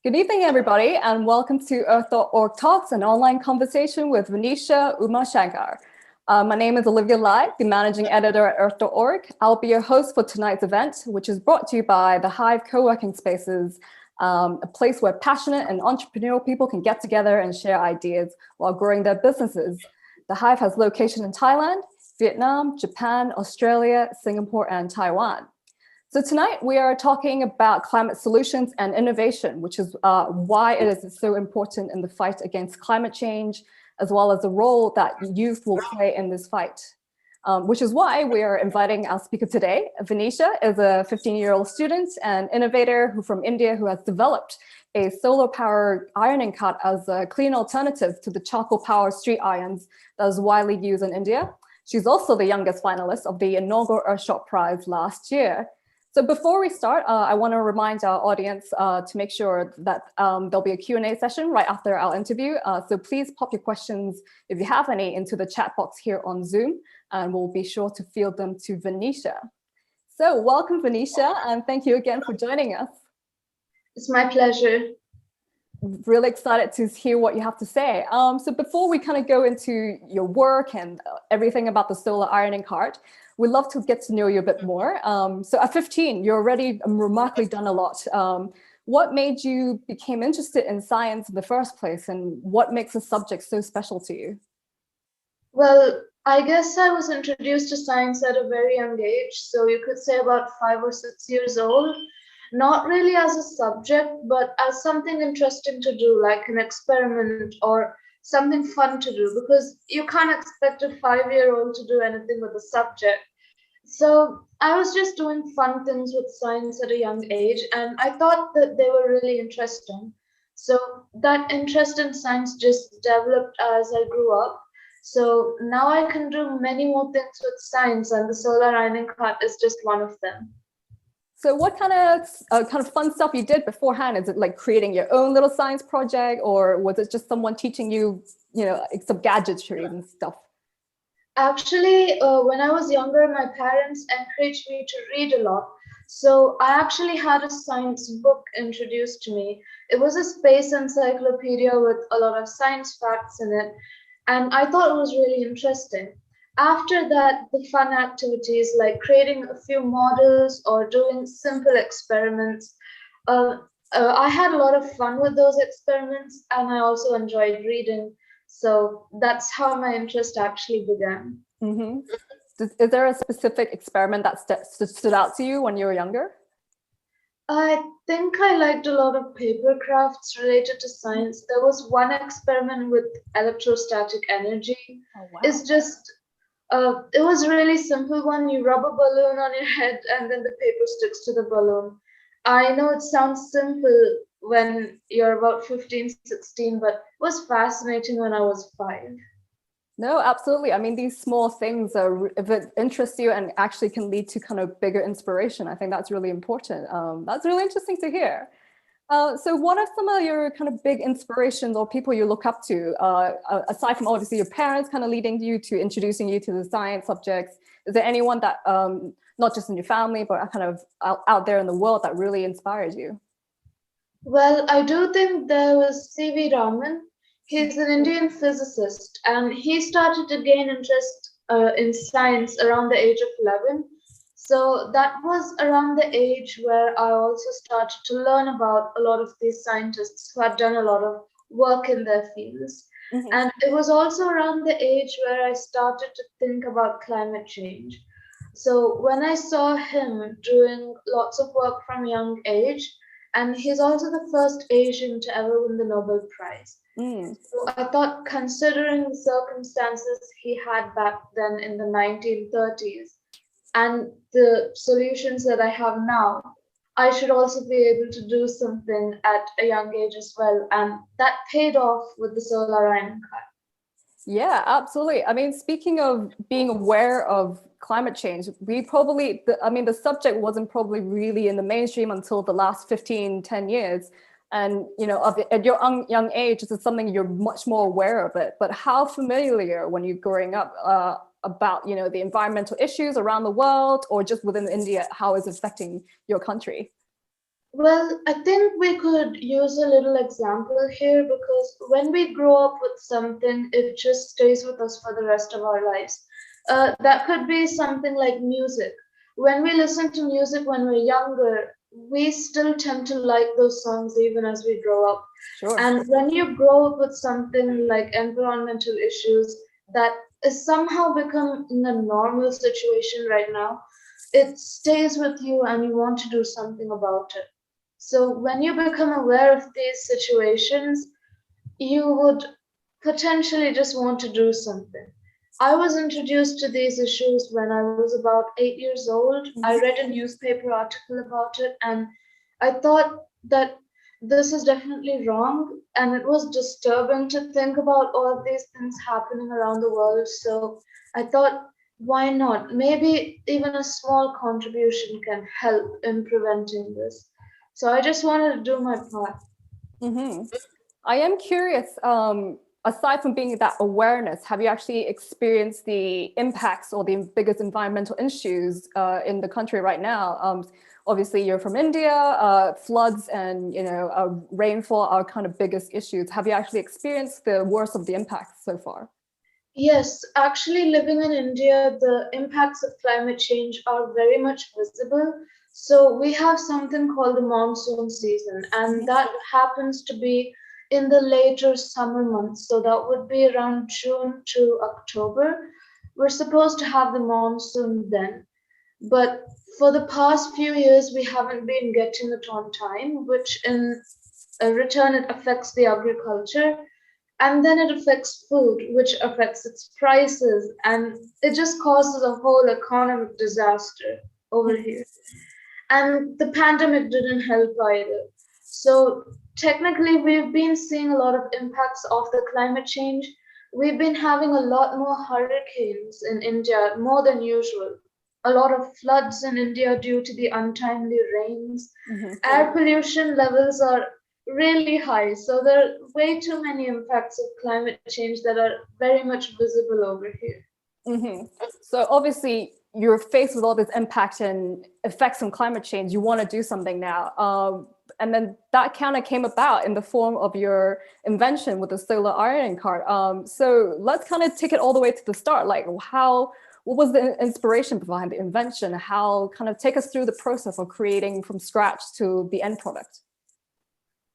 Good evening, everybody, and welcome to Earthshot Talks, an online conversation with Vinisha Umashankar. My name is Olivia Lai, the managing editor at Earth.org. I'll be your host for tonight's event, which is brought to you by the Hive co-working spaces, a place where passionate and entrepreneurial people can get together and share ideas while growing their businesses. The Hive has locations in Thailand, Vietnam, Japan, Australia, Singapore, and Taiwan. So tonight we are talking about climate solutions and innovation, which is why it is so important in the fight against climate change, as well as the role that youth will play in this fight. Which is why we are inviting our speaker today. Vinisha is a 15-year-old student and innovator from India who has developed a solar-powered ironing cart as a clean alternative to the charcoal-powered street irons that is widely used in India. She's also the youngest finalist of the inaugural Earthshot Prize last year. So before we start, I want to remind our audience to make sure that there'll be a Q&A session right after our interview. So please pop your questions, if you have any, into the chat box here on Zoom, and we'll be sure to field them to Vinisha. So welcome, Vinisha, and thank you again for joining us. It's my pleasure. Really excited to hear what you have to say. So before we kind of go into your work and everything about the solar ironing cart, we'd love to get to know you a bit more. So at 15, you're already remarkably done a lot. What made you become interested in science in the first place, and what makes the subject so special to you? Well, I guess I was introduced to science at a very young age. So you could say about 5 or 6 years old. Not really as a subject, but as something interesting to do, like an experiment or something fun to do, because you can't expect a 5-year-old to do anything with a subject. So I was just doing fun things with science at a young age, and I thought that they were really interesting. So that interest in science just developed as I grew up. So now I can do many more things with science, and the solar ironing cart is just one of them. So what kind of fun stuff you did beforehand? Is it like creating your own little science project, or was it just someone teaching you, some gadgetry and stuff? Actually, when I was younger, my parents encouraged me to read a lot. So I actually had a science book introduced to me. It was a space encyclopedia with a lot of science facts in it, and I thought it was really interesting. After that, the fun activities like creating a few models or doing simple experiments, I had a lot of fun with those experiments, and I also enjoyed reading. So that's how my interest actually began. Mm-hmm. Is there a specific experiment that stood out to you when you were younger? I think I liked a lot of paper crafts related to science. There was one experiment with electrostatic energy. Oh, wow. It's just it was a really simple one. You rub a balloon on your head and then the paper sticks to the balloon. I know it sounds simple when you're about 15, 16, but it was fascinating when I was 5. No, absolutely. I mean, these small things if it interests you and actually can lead to kind of bigger inspiration, I think that's really important. That's really interesting to hear. So what are some of your kind of big inspirations or people you look up to, aside from obviously your parents kind of leading you to introducing you to the science subjects? Is there anyone that, not just in your family, but kind of out there in the world that really inspires you? Well, I do think there was C.V. Raman. He's an Indian physicist, and he started to gain interest in science around the age of 11. So that was around the age where I also started to learn about a lot of these scientists who had done a lot of work in their fields. Mm-hmm. And it was also around the age where I started to think about climate change. So when I saw him doing lots of work from a young age, and he's also the first Asian to ever win the Nobel Prize. So I thought, considering the circumstances he had back then in the 1930s and the solutions that I have now, I should also be able to do something at a young age as well. And that paid off with the solar ironing cart. Yeah, absolutely. I mean, speaking of being aware of climate change, the subject wasn't probably really in the mainstream until the last 10 years. And, at your young age, this is something you're much more aware of it. But how familiar when you're growing up about, the environmental issues around the world or just within India, how is it affecting your country? Well, I think we could use a little example here because when we grow up with something, it just stays with us for the rest of our lives. That could be something like music. When we listen to music when we're younger, we still tend to like those songs even as we grow up. Sure. And when you grow up with something like environmental issues that is somehow becoming a normal situation right now, it stays with you and you want to do something about it. So when you become aware of these situations, you would potentially just want to do something. I was introduced to these issues when I was about 8 years old. I Mhm. read a newspaper article about it and I thought that this is definitely wrong. And it was disturbing to think about all of these things happening around the world. So I thought, why not? Maybe even a small contribution can help in preventing this. So I just wanted to do my part. Hmm. I am curious, aside from being that awareness, have you actually experienced the impacts or the biggest environmental issues in the country right now? Obviously, you're from India, floods and rainfall are kind of biggest issues. Have you actually experienced the worst of the impacts so far? Yes, actually, living in India, the impacts of climate change are very much visible. So, we have something called the monsoon season, and Mhm. that happens to be in the later summer months. So, that would be around June to October. We're supposed to have the monsoon then. But for the past few years, we haven't been getting it on time, which in return, it affects the agriculture and then it affects food, which affects its prices, and it just causes a whole economic disaster over here. And the pandemic didn't help either. So technically, we've been seeing a lot of impacts of the climate change. We've been having a lot more hurricanes in India, more than usual. A lot of floods in India due to the untimely rains. Mhm. Air pollution levels are really high. So there are way too many impacts of climate change that are very much visible over here. Hmm. So obviously you're faced with all this impact and effects from climate change. You want to do something now. And then that kind of came about in the form of your invention with the solar ironing card. So let's kind of take it all the way to the start. Like what was the inspiration behind the invention? How kind of take us through the process of creating from scratch to the end product?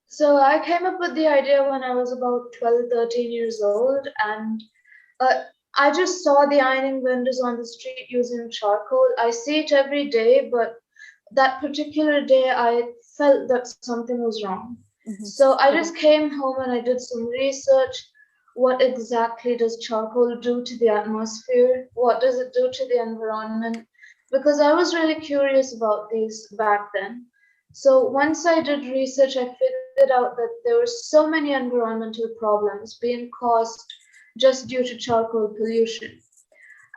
So I came up with the idea when I was about 12, 13 years old, and uh, I just saw the ironing vendors on the street using charcoal. I see it every day, but that particular day I felt that something was wrong. Mhm. So I just came home and I did some research. What exactly does charcoal do to the atmosphere? What does it do to the environment? Because I was really curious about these back then. So once I did research, I figured out that there were so many environmental problems being caused just due to charcoal pollution.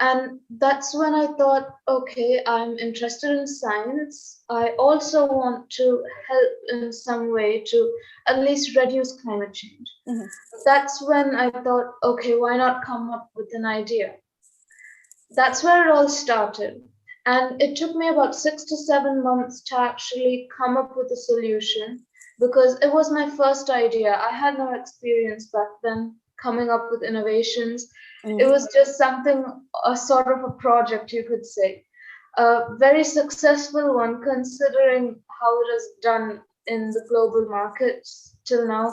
And that's when I thought, okay, I'm interested in science. I also want to help in some way to at least reduce climate change. Mhm. That's when I thought, okay, why not come up with an idea? That's where it all started. And it took me about 6 to 7 months to actually come up with a solution because it was my first idea. I had no experience back then coming up with innovations. It Mhm. was just something, a sort of a project, you could say. A very successful one considering how it is done in the global markets till now.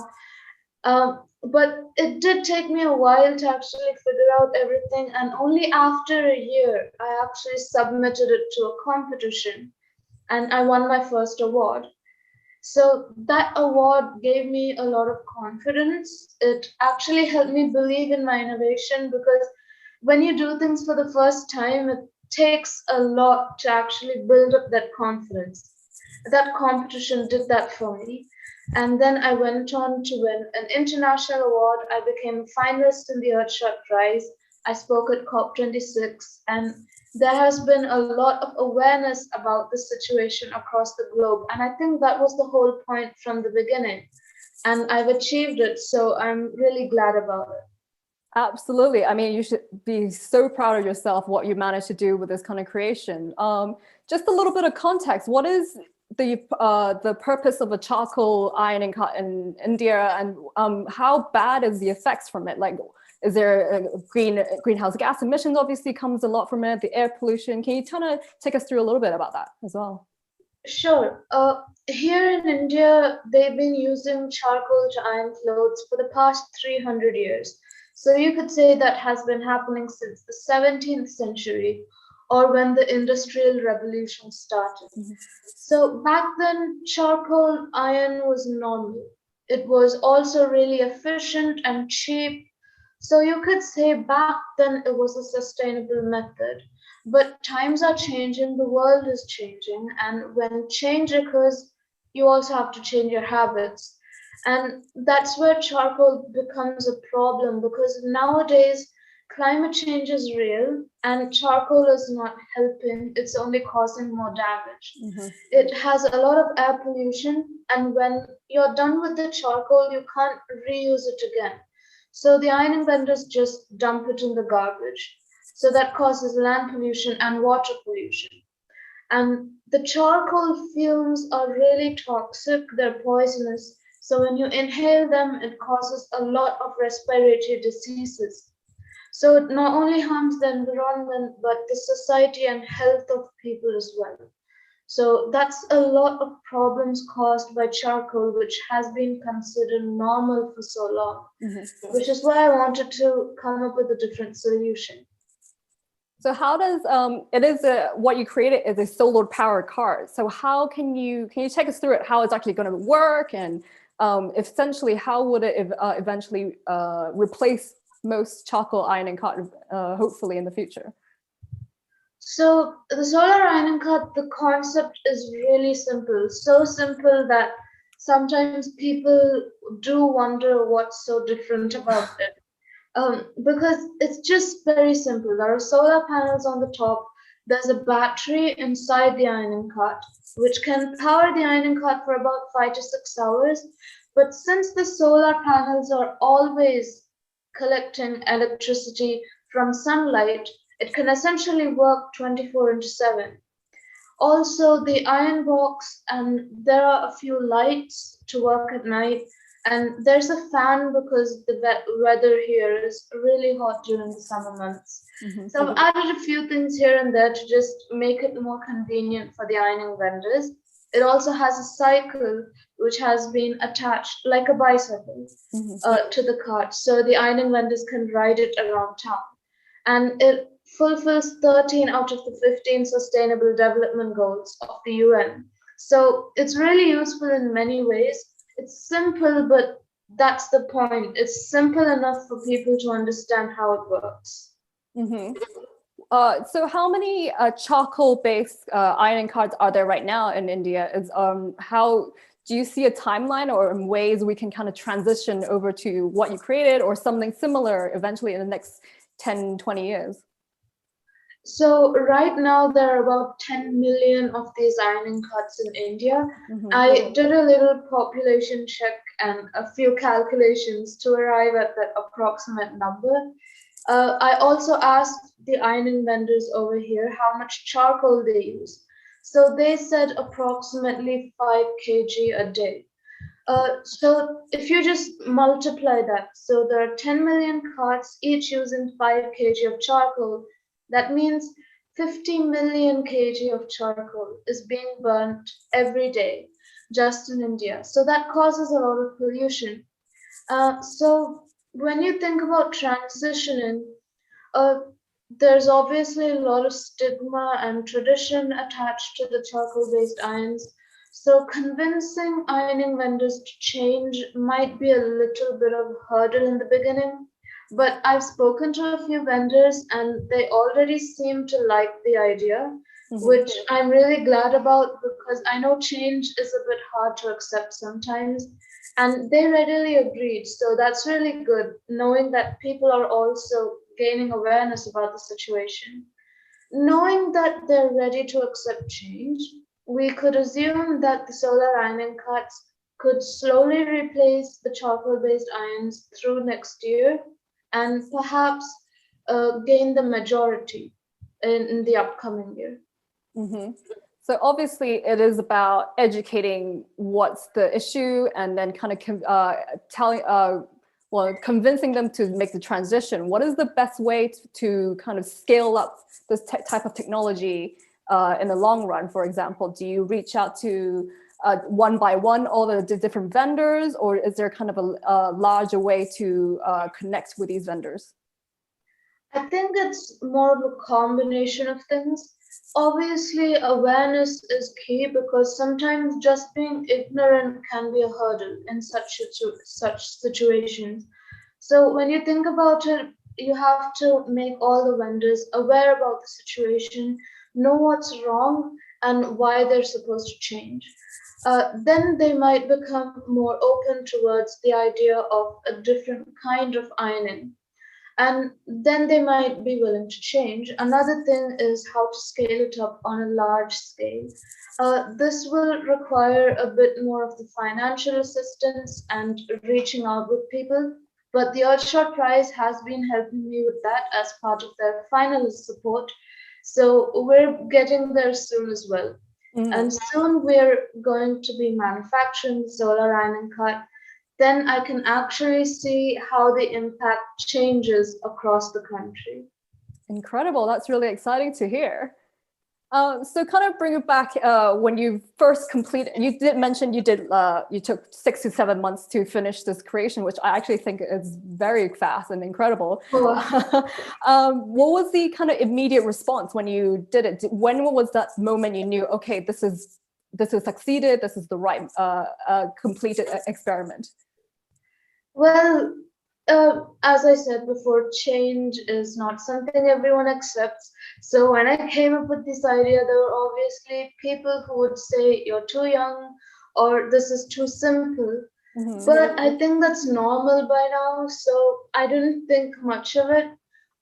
But it did take me a while to actually figure out everything, and only after a year, I actually submitted it to a competition and I won my first award. So that award gave me a lot of confidence. It actually helped me believe in my innovation because when you do things for the first time, it takes a lot to actually build up that confidence. That competition did that for me. And then I went on to win an international award. I became a finalist in the Earthshot Prize. I spoke at COP26, and there has been a lot of awareness about the situation across the globe. And I think that was the whole point from the beginning. And I've achieved it, so I'm really glad about it. Absolutely. I mean, you should be so proud of yourself, what you managed to do with this kind of creation. Just a little bit of context. What is the purpose of a charcoal ironing cot in India, and how bad is the effects from it? Like, is there greenhouse gas emissions? Obviously, comes a lot from it. The air pollution. Can you kind of take us through a little bit about that as well? Sure. Here in India, they've been using charcoal to iron clothes for the past 300 years. So you could say that has been happening since the 17th century, or when the Industrial Revolution started. So back then, charcoal iron was normal. It was also really efficient and cheap. So you could say back then it was a sustainable method. But times are changing, the world is changing, and when change occurs, you also have to change your habits. And that's where charcoal becomes a problem because nowadays climate change is real and charcoal is not helping, it's only causing more damage. It has a lot of air pollution, and when you're done with the charcoal, you can't reuse it again. So the ironing vendors just dump it in the garbage. So that causes land pollution and water pollution. And the charcoal fumes are really toxic, they're poisonous. So when you inhale them, it causes a lot of respiratory diseases. So it not only harms the environment, but the society and health of people as well. So that's a lot of problems caused by charcoal, which has been considered normal for so long, which is why I wanted to come up with a different solution. So how does what you created is a solar powered car. So how can you take us through it? How it's actually going to work, and essentially how would it eventually replace most charcoal ironing cot, hopefully in the future? So the solar ironing cot, the concept is really simple. So simple that sometimes people do wonder what's so different about it. Because it's just very simple. There are solar panels on the top. There's a battery inside the ironing cart, which can power the ironing cart for about 5 to 6 hours. But since the solar panels are always collecting electricity from sunlight, it can essentially work 24/7. Also, the iron box, and there are a few lights to work at night. And there's a fan because the weather here is really hot during the summer months. So I've added a few things here and there to just make it more convenient for the ironing vendors. It also has a cycle which has been attached like a bicycle to the cart. So the ironing vendors can ride it around town. And it fulfills 13 out of the 15 Sustainable Development Goals of the UN. So it's really useful in many ways. It's simple, but that's the point. It's simple enough for people to understand how it works. So how many charcoal-based ironing carts are there right now in India? How do you see a timeline or ways we can kind of transition over to what you created or something similar eventually in the next 10, 20 years? So right now there are about 10 million of these ironing carts in India. I did a little population check and a few calculations to arrive at that approximate number. I also asked the ironing vendors over here how much charcoal they use. So they said approximately 5 kg a day. So if you just multiply that, so there are 10 million carts, each using 5 kg of charcoal. That means 50 million kg of charcoal is being burnt every day just in India. So that causes a lot of pollution. So when you think about transitioning, there's obviously a lot of stigma and tradition attached to the charcoal-based irons. So convincing ironing vendors to change might be a little bit of a hurdle in the beginning. But I've spoken to a few vendors and they already seem to like the idea, which I'm really glad about because I know change is a bit hard to accept sometimes. And they readily agreed. So that's really good, knowing that people are also gaining awareness about the situation. Knowing that they're ready to accept change, we could assume that the solar ironing carts could slowly replace the charcoal-based irons through next year and perhaps gain the majority in the upcoming year. So obviously it is about educating what's the issue and then kind of convincing them to make the transition. What is the best way to kind of scale up this type of technology in the long run? For example, do you reach out to one by one all the different vendors, or is there kind of a larger way to connect with these vendors? I think it's more of a combination of things. Obviously, awareness is key because sometimes just being ignorant can be a hurdle in such situations. So when you think about it, you have to make all the vendors aware about the situation, know what's wrong and why they're supposed to change. Then they might become more open towards the idea of a different kind of ironing, and then they might be willing to change. Another thing is how to scale it up on a large scale. This will require a bit more of the financial assistance and reaching out with people, but the Earthshot Prize has been helping me with that as part of their finalist support. So we're getting there soon as well. And soon we're going to be manufacturing the solar ironing cart. Then I can actually see how the impact changes across the country. Incredible. That's really exciting to hear. So kind of bring it back when you first completed, you did mention you took 6 to 7 months to finish this creation, which I actually think is very fast and incredible. Oh. What was the kind of immediate response when you did it? When was that moment you knew, okay, this is succeeded, this is the right completed experiment? Well, as I said before, change is not something everyone accepts. So when I came up with this idea, there were obviously people who would say, you're too young, or this is too simple. But I think that's normal by now, so I didn't think much of it.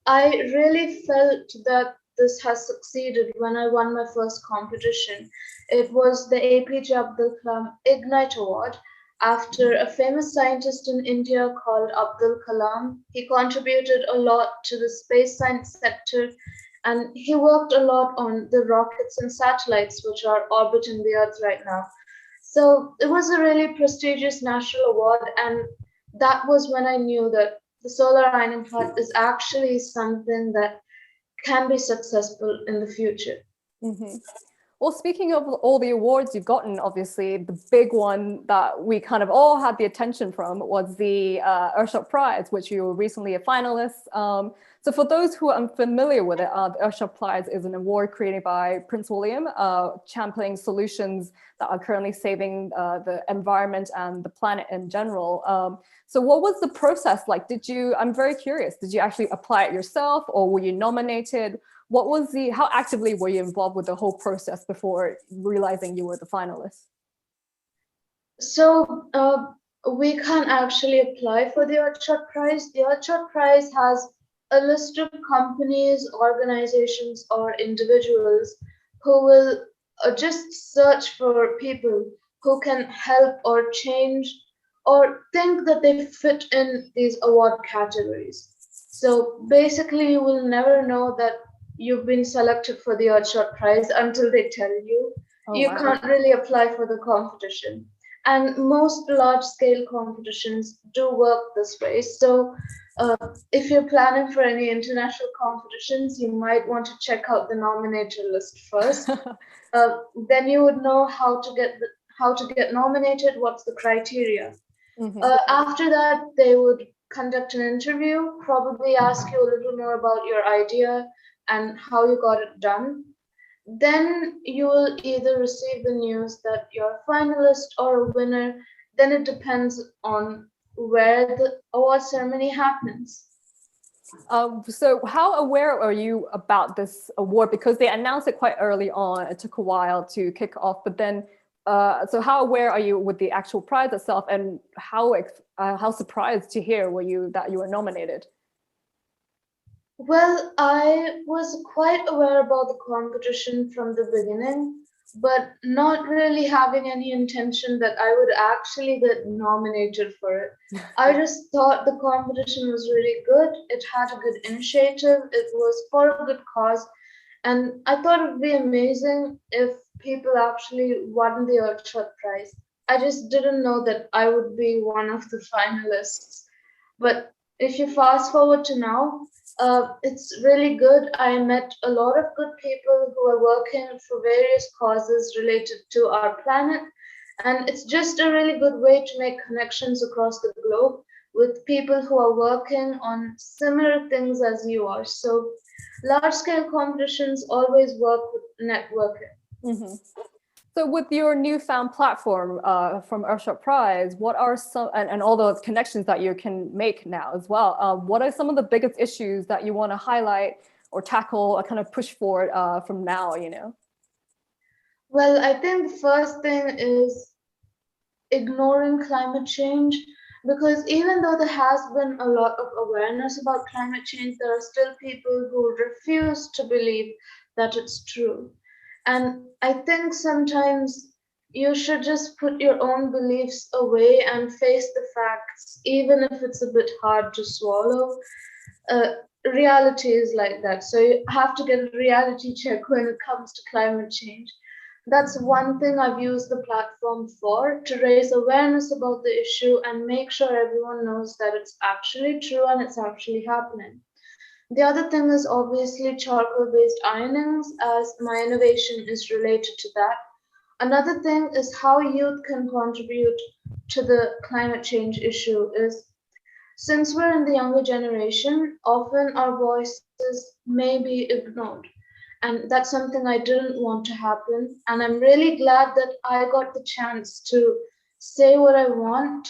I really felt that this has succeeded when I won my first competition. It was the APJ Abdul Kalam Ignite Award after a famous scientist in India called Abdul Kalam. He contributed a lot to the space science sector, and he worked a lot on the rockets and satellites which are orbiting the Earth right now. So it was a really prestigious national award, and that was when I knew that the solar ironing cart is actually something that can be successful in the future. Well, speaking of all the awards you've gotten, obviously the big one that we kind of all had the attention from was the Earthshot Prize, which you were recently a finalist. So for those who are unfamiliar with it, the Earthshot Prize is an award created by Prince William, championing solutions that are currently saving the environment and the planet in general. So what was the process like? I'm very curious, did you actually apply it yourself, or were you nominated? How actively were you involved with the whole process before realizing you were the finalist? So we can't actually apply for the Earthshot Prize. The Earthshot Prize has a list of companies, organizations, or individuals who will just search for people who can help or change or think that they fit in these award categories. So basically, you will never know that you've been selected for the Earthshot Prize until they tell you. You can't really apply for the competition. And most large-scale competitions do work this way. So if you're planning for any international competitions, you might want to check out the nominator list first. Then you would know how to get nominated, what's the criteria. After that, they would conduct an interview, probably ask you a little more about your idea and how you got it done. Then you will either receive the news that you're a finalist or a winner. Then it depends on where the award ceremony happens. So how aware are you about this award? Because they announced it quite early on. It took a while to kick off, but then so how aware are you with the actual prize itself, and how surprised to hear that you were nominated? Well, I was quite aware about the competition from the beginning, but not really having any intention that I would actually get nominated for it. I just thought the competition was really good. It had a good initiative. It was for a good cause. And I thought it would be amazing if people actually won the Earthshot Prize. I just didn't know that I would be one of the finalists. But if you fast forward to now, it's really good. I met a lot of good people who are working for various causes related to our planet. And it's just a really good way to make connections across the globe with people who are working on similar things as you are. So large scale competitions always work with networking. Mhm. So with your newfound platform from Earthshot Prize, what are some, and all the connections that you can make now as well, what are some of the biggest issues that you want to highlight or tackle or kind of push forward from now, you know? Well, I think the first thing is ignoring climate change, because even though there has been a lot of awareness about climate change, there are still people who refuse to believe that it's true. And I think sometimes you should just put your own beliefs away and face the facts, even if it's a bit hard to swallow. Uh, Reality is like that. So you have to get a reality check when it comes to climate change. That's one thing I've used the platform for, to raise awareness about the issue and make sure everyone knows that it's actually true and it's actually happening. The other thing is obviously charcoal based ironings, as my innovation is related to that. Another thing is how youth can contribute to the climate change issue is, since we're in the younger generation, often our voices may be ignored. And that's something I didn't want to happen. And I'm really glad that I got the chance to say what I want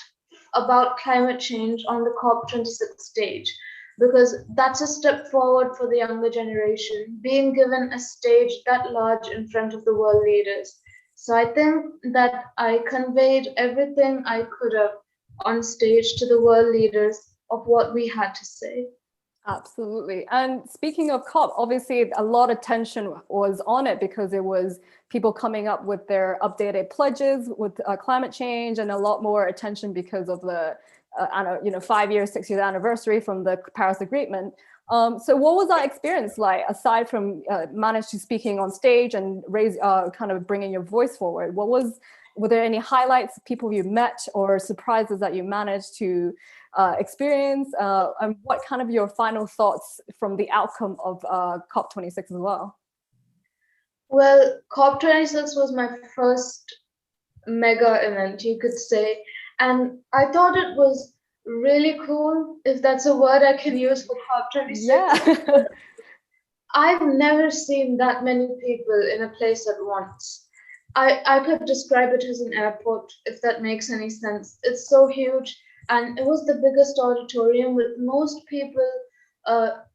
about climate change on the COP26 stage, because that's a step forward for the younger generation, being given a stage that large in front of the world leaders. So I think that I conveyed everything I could have on stage to the world leaders of what we had to say. Absolutely. And speaking of COP, obviously a lot of tension was on it because it was people coming up with their updated pledges with climate change, and a lot more attention because of the 5 year, 6 year anniversary from the Paris Agreement. So what was that experience like, aside from managed to speaking on stage and raise kind of bringing your voice forward? Were there any highlights, people you met, or surprises that you managed to experience? And what kind of your final thoughts from the outcome of COP26 as well? Well, COP26 was my first mega event, you could say. And I thought it was really cool, if that's a word I can use for COP26. Yeah. I've never seen that many people in a place at once. I could describe it as an airport, if that makes any sense. It's so huge, and it was the biggest auditorium with most people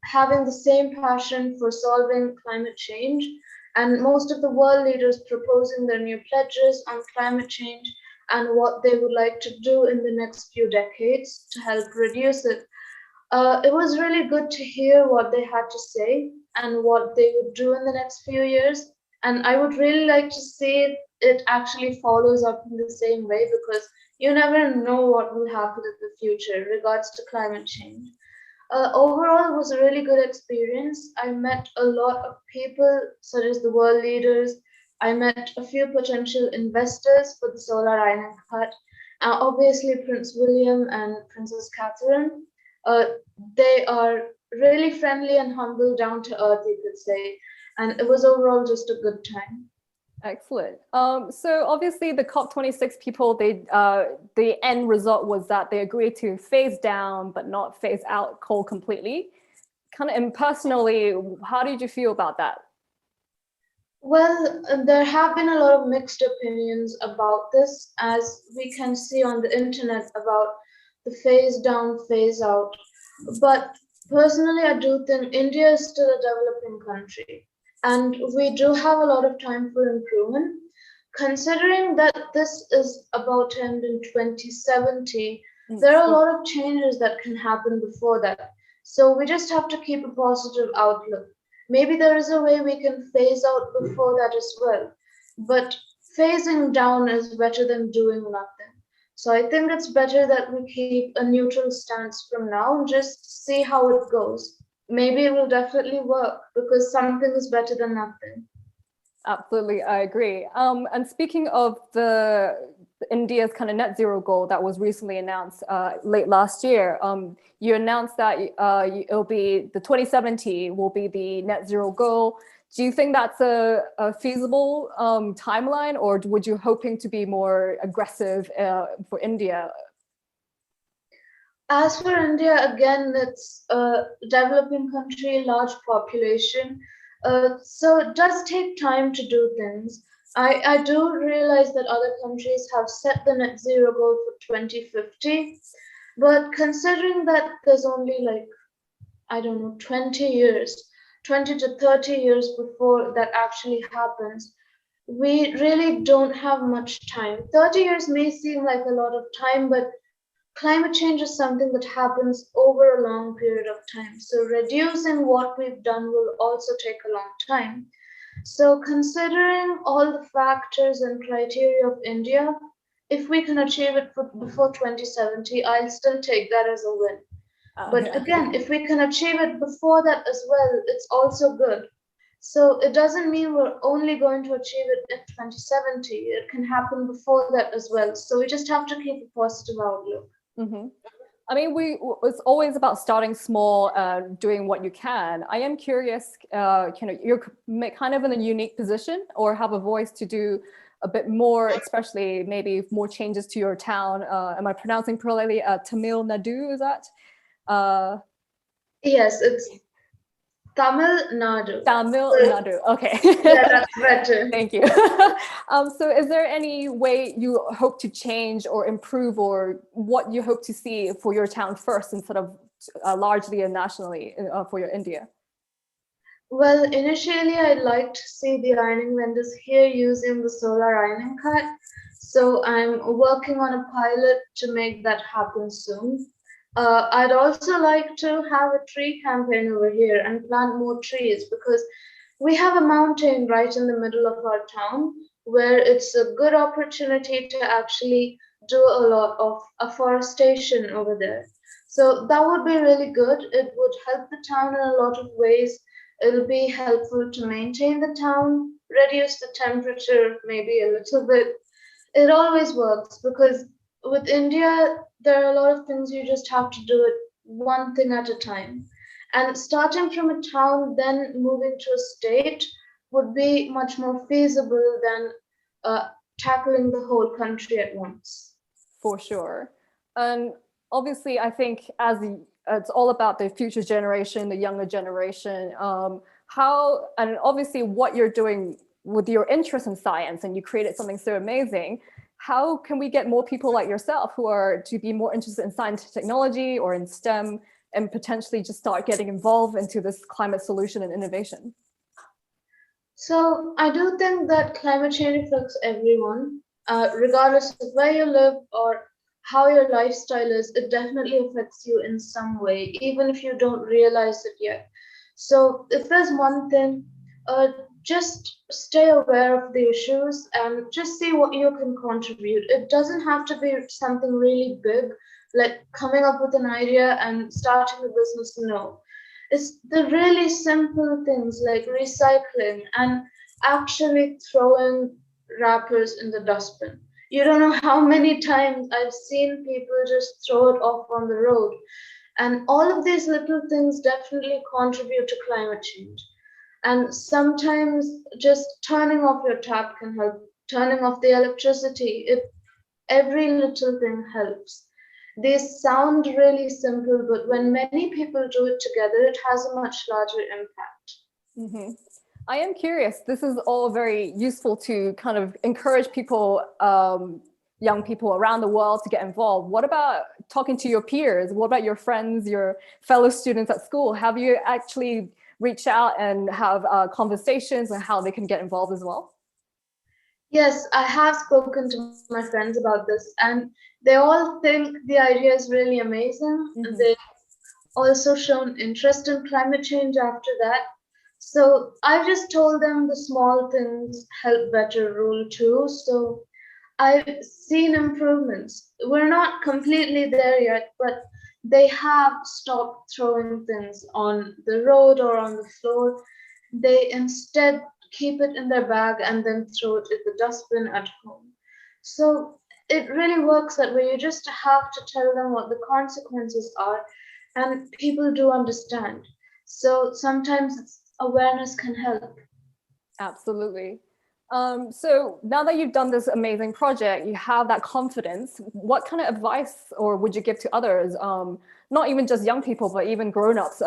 having the same passion for solving climate change, and most of the world leaders proposing their new pledges on climate change and what they would like to do in the next few decades to help reduce it. It was really good to hear what they had to say and what they would do in the next few years. And I would really like to see it actually follows up in the same way, because you never know what will happen in the future in regards to climate change. Overall, it was a really good experience. I met a lot of people, such as the world leaders. I met a few potential investors for the solar iron cut. Obviously, Prince William and Princess Catherine. Uh, they are really friendly and humble, down to earth, you could say. And it was overall just a good time. Excellent. So obviously the COP26 people, the end result was that they agreed to phase down but not phase out coal completely. Kind of impersonally, how did you feel about that? Well, there have been a lot of mixed opinions about this, as we can see on the internet about the phase down, phase out. But personally, I do think India is still a developing country, and we do have a lot of time for improvement. Considering that this is about to end in 2070, there are a lot of changes that can happen before that. So we just have to keep a positive outlook. Maybe there is a way we can phase out before that as well. But phasing down is better than doing nothing. So I think it's better that we keep a neutral stance from now and just see how it goes. Maybe it will definitely work, because something is better than nothing. Absolutely, I agree. And speaking of India's kind of net zero goal that was recently announced late last year, you announced that it'll be the 2070 will be the net zero goal. Do you think that's a feasible timeline, or would you hoping to be more aggressive for India? As for India, again, it's a developing country, large population. So it does take time to do things. I do realize that other countries have set the net zero goal for 2050, but considering that there's only like, I don't know, 20 years, 20 to 30 years before that actually happens, we really don't have much time. 30 years may seem like a lot of time, but climate change is something that happens over a long period of time. So reducing what we've done will also take a long time. So considering all the factors and criteria of India, if we can achieve it before 2070, I'll still take that as a win. But Yeah. again, if we can achieve it before that as well, it's also good. So it doesn't mean we're only going to achieve it in 2070. It can happen before that as well. So we just have to keep a positive outlook. Mm-hmm. I mean, it's always about starting small, doing what you can. I am curious, you're kind of in a unique position or have a voice to do a bit more, especially maybe more changes to your town. Am I pronouncing correctly? Tamil Nadu, is that? Yes, it's Tamil Nadu. Tamil Nadu. Okay. Yeah, that's better. Thank you. So is there any way you hope to change or improve, or what you hope to see for your town first instead of largely and nationally for your India? Well, initially, I'd like to see the ironing vendors here using the solar ironing cut. So I'm working on a pilot to make that happen soon. I'd also like to have a tree campaign over here and plant more trees because we have a mountain right in the middle of our town where it's a good opportunity to actually do a lot of afforestation over there. So that would be really good. It would help the town in a lot of ways. It'll be helpful to maintain the town, reduce the temperature maybe a little bit. It always works because with India, there are a lot of things you just have to do it one thing at a time. And starting from a town, then moving to a state would be much more feasible than tackling the whole country at once. For sure. And obviously, I think it's all about the future generation, the younger generation. And obviously what you're doing with your interest in science, and you created something so amazing. How can we get more people like yourself who are to be more interested in science and technology or in STEM and potentially just start getting involved into this climate solution and innovation? So I do think that climate change affects everyone, regardless of where you live or how your lifestyle is. It definitely affects you in some way, even if you don't realize it yet. So if there's one thing, just stay aware of the issues and just see what you can contribute. It doesn't have to be something really big, like coming up with an idea and starting a business. No, it's the really simple things like recycling and actually throwing wrappers in the dustbin. You don't know how many times I've seen people just throw it off on the road. And all of these little things definitely contribute to climate change. And sometimes just turning off your tap can help, turning off the electricity. Every little thing helps. They sound really simple, but when many people do it together, it has a much larger impact. Mm-hmm. I am curious, this is all very useful to kind of encourage people, young people around the world to get involved. What about talking to your peers? What about your friends, your fellow students at school? Have you actually reached out and have conversations on how they can get involved as well? Yes, I have spoken to my friends about this, and they all think the idea is really amazing. Mm-hmm. They've also shown interest in climate change after that. So I've just told them the small things help better rule too. So I've seen improvements. We're not completely there yet, but they have stopped throwing things on the road or on the floor. They instead keep it in their bag and then throw it in the dustbin at home. So it really works that way. You just have to tell them what the consequences are, and people do understand. So sometimes awareness can help. Absolutely. So now that you've done this amazing project, you have that confidence. What kind of advice or would you give to others? Not even just young people, but even grown-ups,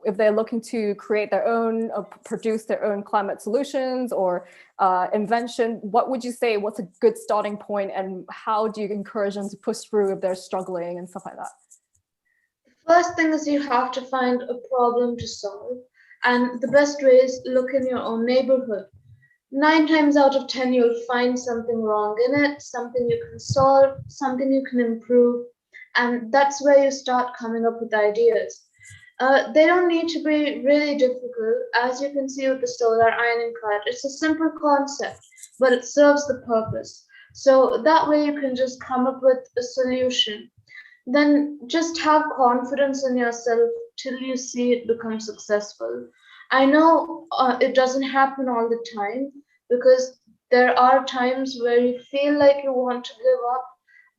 if they're looking to create their own, produce their own climate solutions or invention, what would you say? What's a good starting point, and how do you encourage them to push through if they're struggling and stuff like that? First thing is you have to find a problem to solve. And the best way is look in your own neighborhood. 9 times out of 10, you'll find something wrong in it, something you can solve, something you can improve. And that's where you start coming up with ideas. They don't need to be really difficult. As you can see with the solar ironing card, it's a simple concept, but it serves the purpose. So that way you can just come up with a solution. Then just have confidence in yourself till you see it become successful. I know it doesn't happen all the time because there are times where you feel like you want to give up,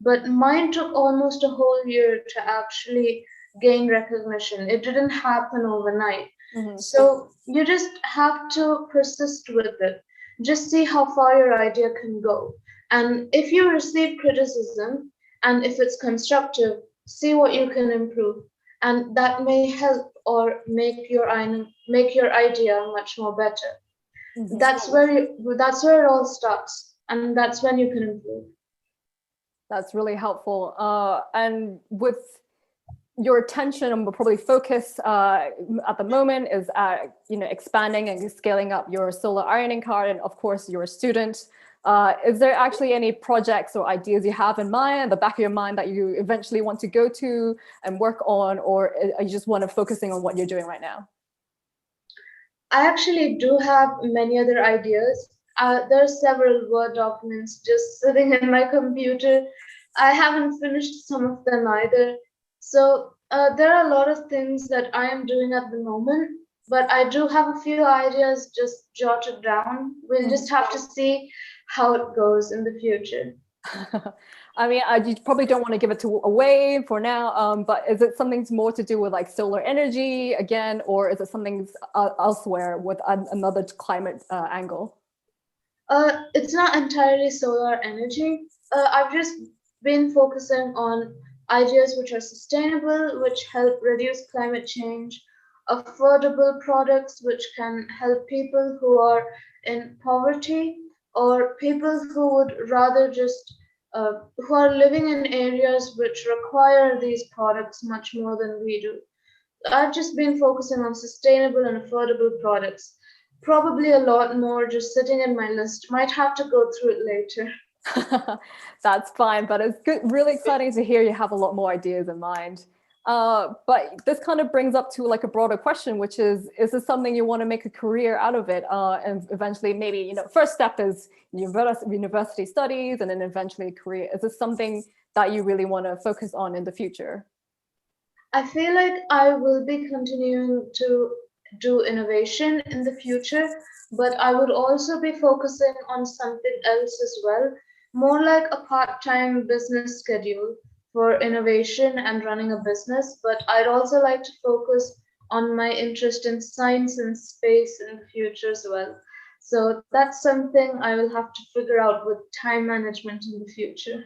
but mine took almost a whole year to actually gain recognition. It didn't happen overnight. So you just have to persist with it. Just see how far your idea can go. And if you receive criticism, and if it's constructive, see what you can improve, and that may help or make your idea much more better. That's where it all starts, and that's when you can improve. That's really helpful. And with your attention and probably focus at the moment is at expanding and scaling up your solar ironing card, and of course you're a student. Is there actually any projects or ideas you have in mind, in the back of your mind, that you eventually want to go to and work on, or are you just want to focusing on what you're doing right now? I actually do have many other ideas. There are several Word documents just sitting in my computer. I haven't finished some of them either. So there are a lot of things that I am doing at the moment, but I do have a few ideas just jotted down. We'll just have to see how it goes in the future. I mean, you probably don't want to give it away for now, but is it something more to do with like solar energy again, or is it something elsewhere with another climate angle? It's not entirely solar energy. I've just been focusing on ideas which are sustainable, which help reduce climate change, affordable products which can help people who are in poverty, or people who would rather just who are living in areas which require these products much more than we do. I've just been focusing on sustainable and affordable products. Probably a lot more just sitting in my list. Might have to go through it later. That's fine, but it's good, really exciting to hear you have a lot more ideas in mind. But this kind of brings up to like a broader question, which is this something you want to make a career out of it? And eventually maybe, first step is university studies and then eventually a career. Is this something that you really want to focus on in the future? I feel like I will be continuing to do innovation in the future, but I would also be focusing on something else as well, more like a part-time business schedule for innovation and running a business. But I'd also like to focus on my interest in science and space in the future as well. So that's something I will have to figure out with time management in the future.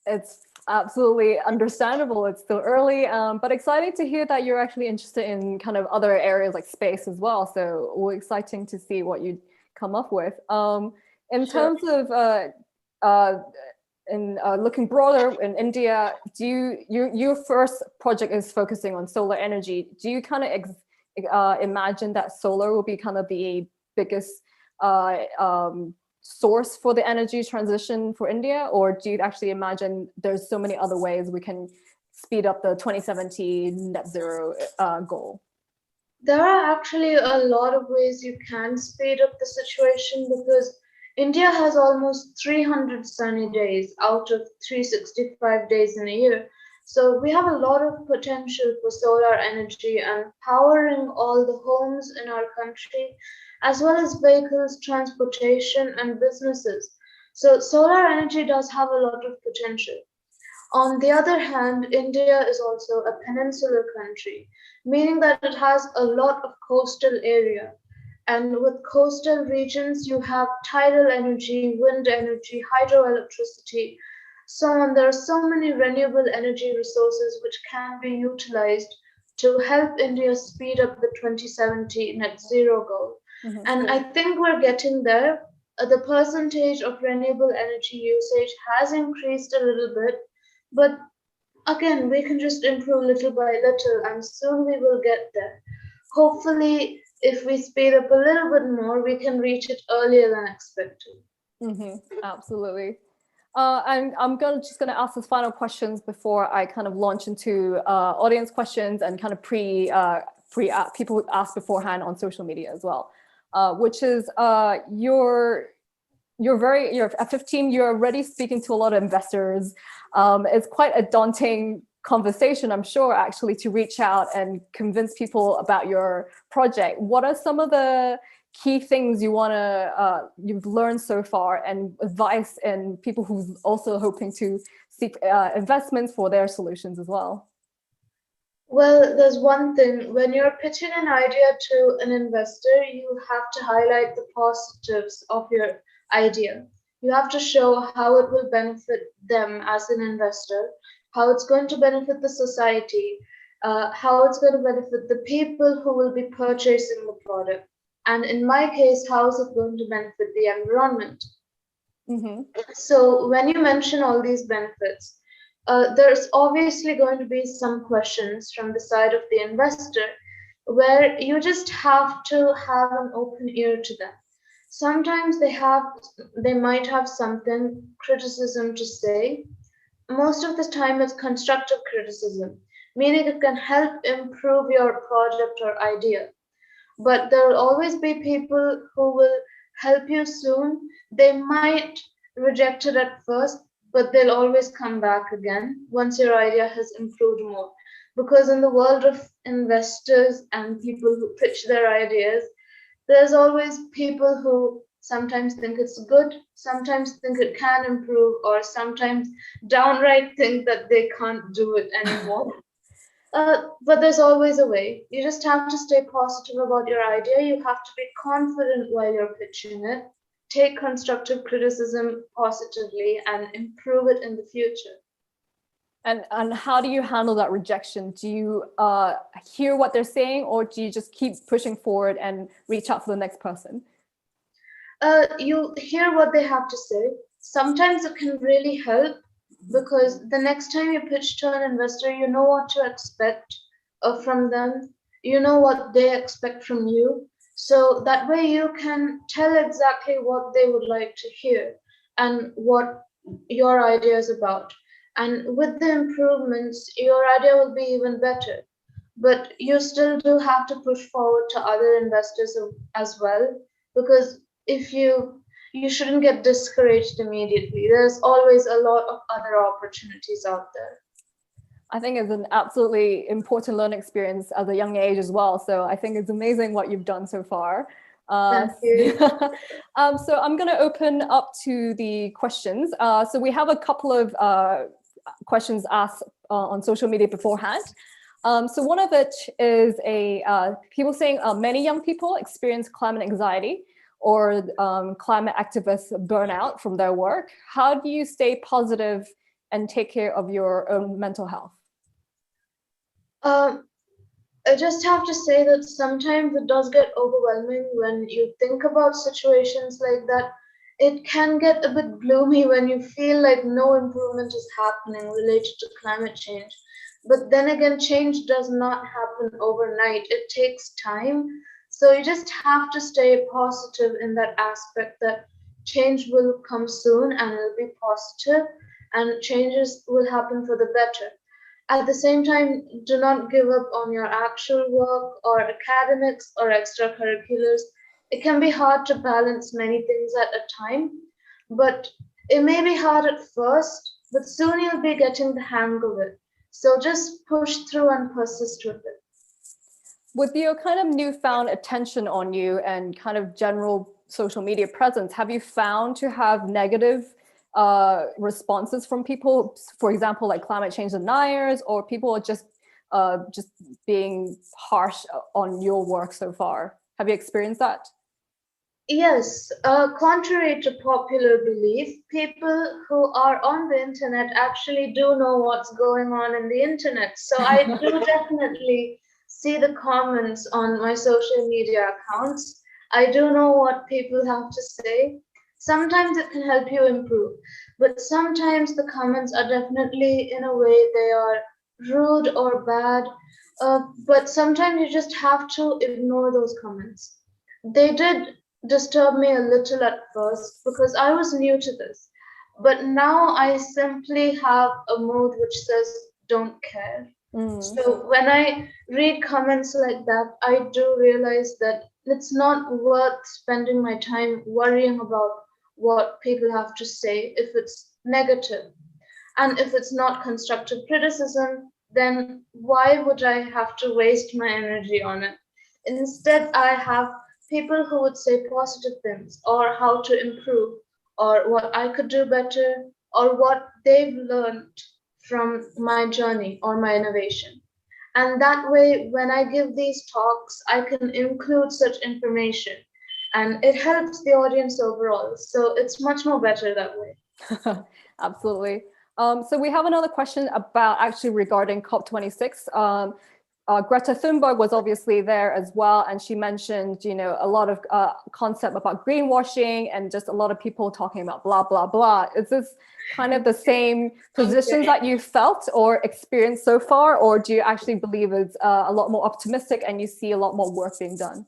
It's absolutely understandable. It's still early, but exciting to hear that you're actually interested in kind of other areas like space as well. So exciting to see what you come up with. In terms of looking broader in India, your first project is focusing on solar energy. Do you kind of imagine that solar will be kind of the biggest source for the energy transition for India, or do you actually imagine there's so many other ways we can speed up the 2070 net zero goal? There are actually a lot of ways you can speed up the situation, because India has almost 300 sunny days out of 365 days in a year. So we have a lot of potential for solar energy and powering all the homes in our country, as well as vehicles, transportation, and businesses. So solar energy does have a lot of potential. On the other hand, India is also a peninsular country, meaning that it has a lot of coastal area. And with coastal regions, you have tidal energy, wind energy, hydroelectricity, so on. There are so many renewable energy resources which can be utilized to help India speed up the 2070 net zero goal. And I think we're getting there. The percentage of renewable energy usage has increased a little bit, but again, we can just improve little by little, and soon we will get there. Hopefully, if we speed up a little bit more, we can reach it earlier than expected. Absolutely. And I'm just going to ask the final questions before I kind of launch into audience questions and kind of people who ask beforehand on social media as well, which is you're at 15, you're already speaking to a lot of investors. It's quite a daunting conversation, I'm sure, actually, to reach out and convince people about your project. What are some of the key things you've learned so far, and advice and people who's also hoping to seek investments for their solutions as well? Well, there's one thing. When you're pitching an idea to an investor, you have to highlight the positives of your idea. You have to show how it will benefit them as an investor, how it's going to benefit the society, how it's going to benefit the people who will be purchasing the product. And in my case, how is it going to benefit the environment? So when you mention all these benefits, there's obviously going to be some questions from the side of the investor where you just have to have an open ear to them. Sometimes they might have something criticism to say. Most of the time it's constructive criticism, meaning it can help improve your project or idea. But there will always be people who will help you soon. They might reject it at first, but they'll always come back again once your idea has improved more. Because in the world of investors and people who pitch their ideas, there's always people who sometimes think it's good, sometimes think it can improve, or sometimes downright think that they can't do it anymore. But there's always a way. You just have to stay positive about your idea. You have to be confident while you're pitching it. Take constructive criticism positively and improve it in the future. And how do you handle that rejection? Do you hear what they're saying, or do you just keep pushing forward and reach out for the next person? You hear what they have to say. Sometimes it can really help, because the next time you pitch to an investor, you know what to expect from them. You know what they expect from you. So that way you can tell exactly what they would like to hear and what your idea is about. And with the improvements, your idea will be even better. But you still do have to push forward to other investors as well, because if you shouldn't get discouraged immediately. There's always a lot of other opportunities out there. I think it's an absolutely important learning experience at a young age as well. So I think it's amazing what you've done so far. Thank you. So I'm going to open up to the questions. So we have a couple of questions asked on social media beforehand. So one of it is people saying many young people experience climate anxiety or climate activists burnout from their work. How do you stay positive and take care of your own mental health? I just have to say that sometimes it does get overwhelming when you think about situations like that. It can get a bit gloomy when you feel like no improvement is happening related to climate change. But then again, change does not happen overnight. It takes time. So you just have to stay positive in that aspect, that change will come soon and it'll be positive and changes will happen for the better. At the same time, do not give up on your actual work or academics or extracurriculars. It can be hard to balance many things at a time, but it may be hard at first, but soon you'll be getting the hang of it. So just push through and persist with it. With your kind of newfound attention on you and kind of general social media presence, have you found to have negative responses from people, for example, like climate change deniers, or people are just being harsh on your work so far? Have you experienced that? Yes, contrary to popular belief, people who are on the internet actually do know what's going on in the internet. So I do definitely see the comments on my social media accounts. I do know what people have to say. Sometimes it can help you improve, but sometimes the comments are definitely, in a way, they are rude or bad. But sometimes you just have to ignore those comments. They did disturb me a little at first because I was new to this. But now I simply have a mode which says don't care. So when I read comments like that, I do realize that it's not worth spending my time worrying about what people have to say if it's negative. And if it's not constructive criticism, then why would I have to waste my energy on it? Instead, I have people who would say positive things or how to improve or what I could do better or what they've learned from my journey or my innovation. And that way, when I give these talks, I can include such information and it helps the audience overall. So it's much more better that way. Absolutely. So we have another question about actually regarding COP26. Greta Thunberg was obviously there as well, and she mentioned, a lot of concept about greenwashing and just a lot of people talking about blah, blah, blah. Is this kind of the same positions that you felt or experienced so far, or do you actually believe it's a lot more optimistic and you see a lot more work being done?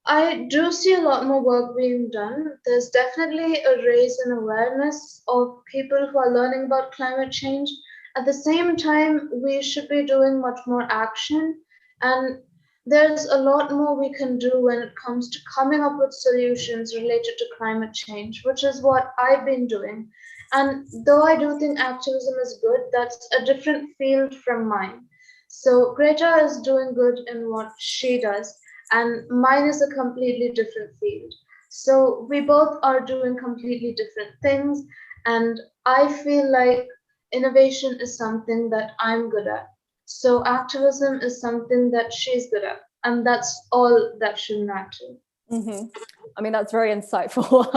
I do see a lot more work being done. There's definitely a raise in awareness of people who are learning about climate change. At the same time, we should be doing much more action. And there's a lot more we can do when it comes to coming up with solutions related to climate change, which is what I've been doing. And though I do think activism is good, that's a different field from mine. So Greta is doing good in what she does and mine is a completely different field. So we both are doing completely different things, and I feel like innovation is something that I'm good at. So activism is something that she's good at, and that's all that should matter. I mean, that's very insightful.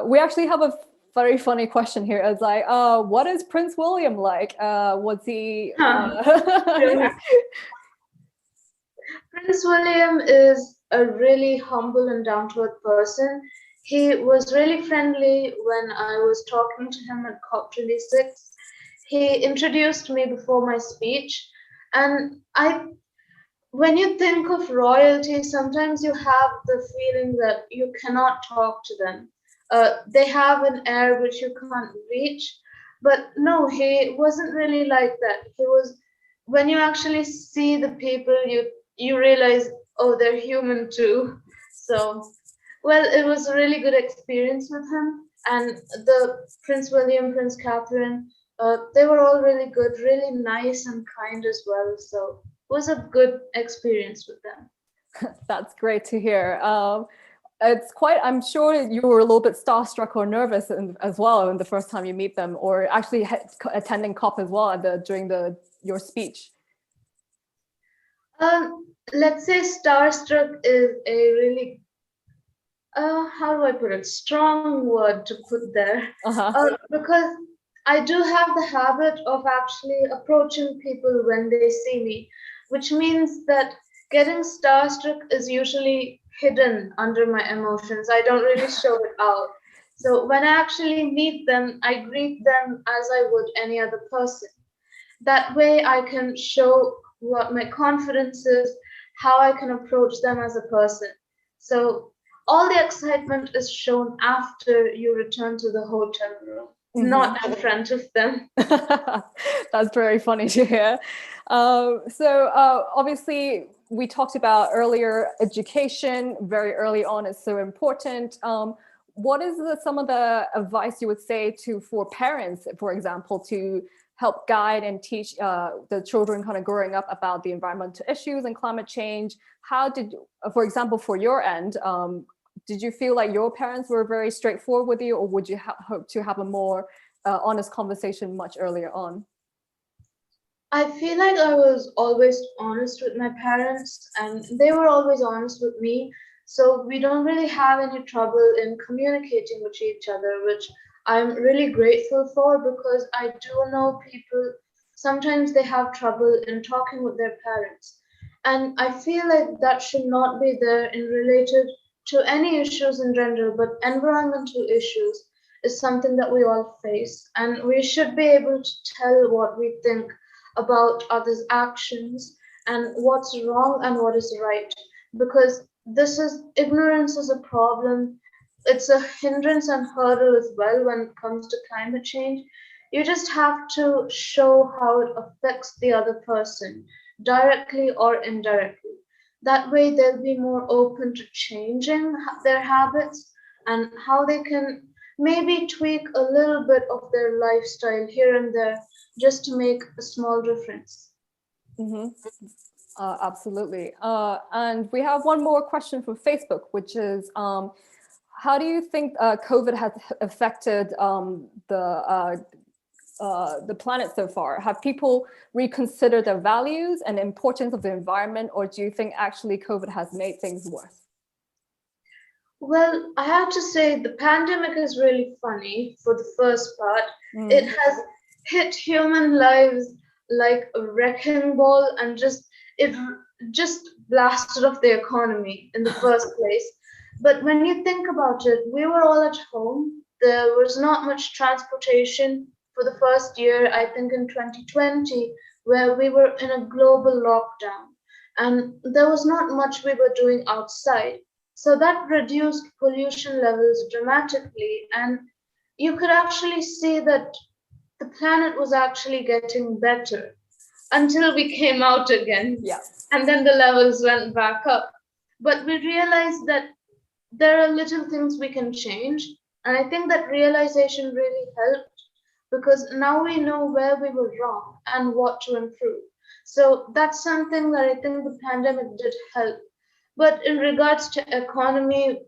We actually have a very funny question here. It's like, what is Prince William like? Was he? Prince William is a really humble and down to earth person. He was really friendly when I was talking to him at COP26. He introduced me before my speech. And when you think of royalty, sometimes you have the feeling that you cannot talk to them. They have an air which you can't reach. But no, he wasn't really like that. He was, when you actually see the people, you realize, oh, they're human too. So, well, it was a really good experience with him. And the Prince William, Prince Catherine, they were all really good, really nice and kind as well. So it was a good experience with them. That's great to hear. It's quite, I'm sure you were a little bit starstruck or nervous as well in the first time you meet them, or actually attending COP as well during your speech. Let's say starstruck is a really, how do I put it, strong word to put there. Because I do have the habit of actually approaching people when they see me, which means that getting starstruck is usually hidden under my emotions. I don't really show it out. So when I actually meet them, I greet them as I would any other person. That way I can show what my confidence is, how I can approach them as a person. So all the excitement is shown after you return to the hotel room, not in front of them. That's very funny to hear. Obviously, we talked about earlier education very early on is so important. What is some of the advice you would say for parents, for example, to help guide and teach the children kind of growing up about the environmental issues and climate change. How did, for example, for your end, did you feel like your parents were very straightforward with you, or would you hope to have a more honest conversation much earlier on? I feel like I was always honest with my parents, and they were always honest with me. So we don't really have any trouble in communicating with each other, which I'm really grateful for, because I do know people sometimes they have trouble in talking with their parents. And I feel like that should not be there in related to any issues in general, but environmental issues is something that we all face, and we should be able to tell what we think about others' actions and what's wrong and what is right. Because this is ignorance is a problem. It's a hindrance and hurdle as well when it comes to climate change. You just have to show how it affects the other person, directly or indirectly. That way, they'll be more open to changing their habits and how they can maybe tweak a little bit of their lifestyle here and there just to make a small difference. Mm-hmm. Absolutely. And we have one more question from Facebook, which is, how do you think COVID has affected the planet so far? Have people reconsidered their values and importance of the environment, or do you think actually COVID has made things worse? Well, I have to say the pandemic is really funny for the first part. It has hit human lives like a wrecking ball, and it just blasted off the economy in the first place. But when you think about it, we were all at home. There was not much transportation for the first year, I think in 2020, where we were in a global lockdown. And there was not much we were doing outside. So that reduced pollution levels dramatically. And you could actually see that the planet was actually getting better until we came out again. Yeah. And then the levels went back up. But we realized that there are little things we can change. And I think that realization really helped, because now we know where we were wrong and what to improve. So that's something that I think the pandemic did help. But in regards to economy,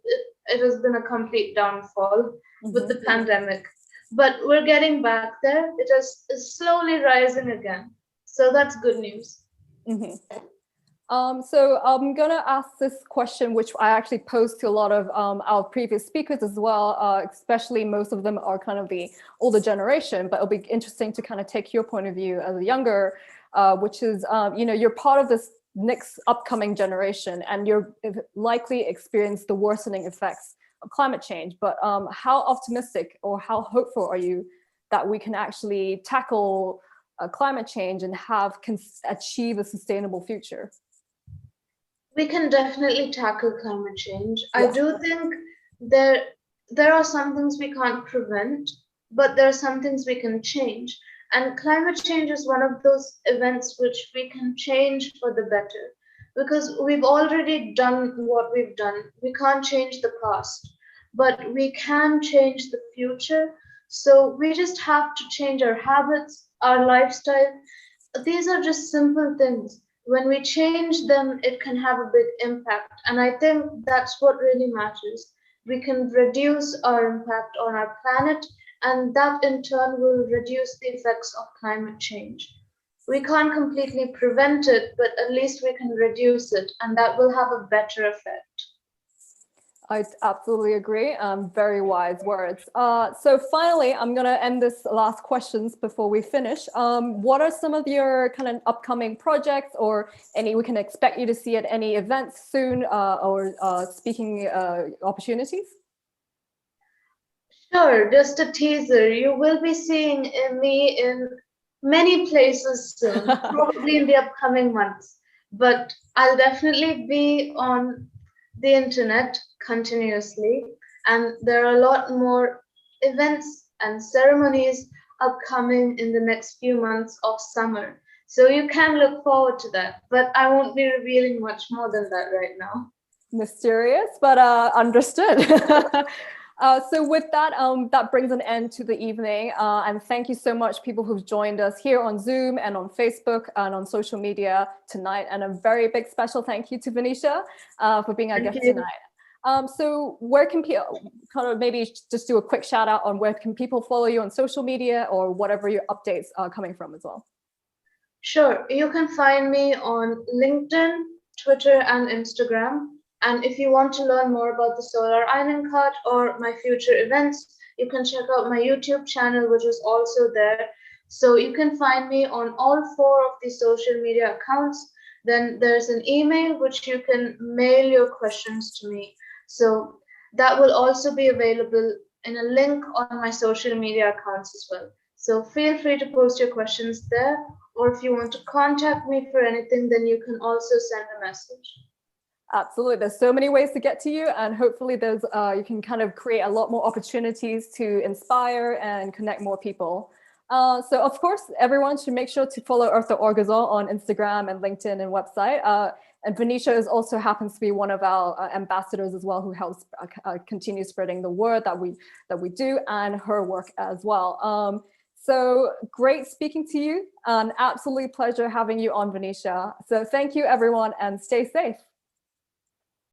it has been a complete downfall with the pandemic. But we're getting back there. It is slowly rising again. So that's good news. So I'm going to ask this question, which I actually posed to a lot of our previous speakers as well, especially most of them are kind of the older generation, but it'll be interesting to kind of take your point of view as a younger, which is, you're part of this next upcoming generation, and you're likely experience the worsening effects of climate change. But how optimistic or how hopeful are you that we can actually tackle climate change and achieve a sustainable future? We can definitely tackle climate change. Yeah. I do think there are some things we can't prevent, but there are some things we can change. And climate change is one of those events which we can change for the better, because we've already done what we've done. We can't change the past, but we can change the future. So we just have to change our habits, our lifestyle. These are just simple things. When we change them, it can have a big impact. And I think that's what really matters. We can reduce our impact on our planet, and that in turn will reduce the effects of climate change. We can't completely prevent it, but at least we can reduce it, and that will have a better effect. I absolutely agree. Very wise words. So finally, I'm going to end this last questions before we finish. What are some of your kind of upcoming projects, or any we can expect you to see at any events soon, or speaking opportunities? Sure, just a teaser. You will be seeing me in many places soon, probably in the upcoming months. But I'll definitely be on the internet continuously, and there are a lot more events and ceremonies upcoming in the next few months of summer. So you can look forward to that, but I won't be revealing much more than that right now. Mysterious, but understood. So with that, that brings an end to the evening. And thank you so much, people who've joined us here on Zoom and on Facebook and on social media tonight. And a very big special thank you to Vinisha for being our guest tonight. So where can people, kind of maybe just do a quick shout out on where can people follow you on social media or whatever your updates are coming from as well? Sure, you can find me on LinkedIn, Twitter, and Instagram. And if you want to learn more about the solar ironing cart or my future events, you can check out my YouTube channel, which is also there. So you can find me on all 4 of the social media accounts. Then there's an email which you can mail your questions to me. So that will also be available in a link on my social media accounts as well. So feel free to post your questions there, or if you want to contact me for anything, then you can also send a message. Absolutely. There's so many ways to get to you, and hopefully there's you can kind of create a lot more opportunities to inspire and connect more people. So of course, everyone should make sure to follow Earth.org as well on Instagram and LinkedIn and website. And Vinisha is also happens to be one of our ambassadors as well, who helps continue spreading the word that we do and her work as well. So great speaking to you. An absolute pleasure having you on, Vinisha. So thank you, everyone, and stay safe.